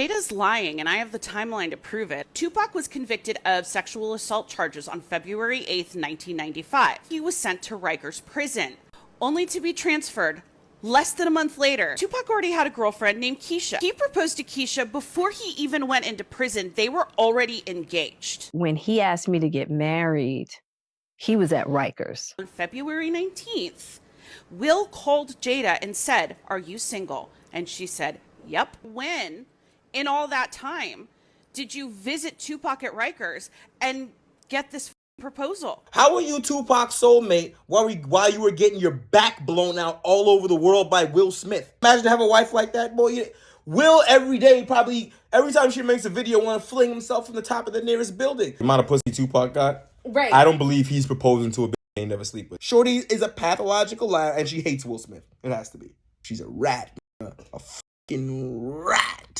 Jada's lying, and I have the timeline to prove it. Tupac was convicted of sexual assault charges on February 8th, 1995. He was sent to Rikers prison, only to be transferred less than a month later. Tupac already had a girlfriend named Keisha. He proposed to Keisha before he even went into prison. They were already engaged. When he asked me to get married, he was at Rikers. On February 19th, Will called Jada and said, "Are you single?" And she said, "Yep." When, in all that time, did you visit Tupac at Rikers and get this proposal? How were you Tupac's soulmate while you were getting your back blown out all over the world by Will Smith? Imagine to have a wife like that, boy. Will every day, probably every time she makes a video, want to fling himself from the top of the nearest building. The amount of pussy Tupac got, Right. I don't believe he's proposing to a bitch he ain't never sleep with. Shorty is a pathological liar, and she hates Will Smith. It has to be. She's a rat, a fucking rat.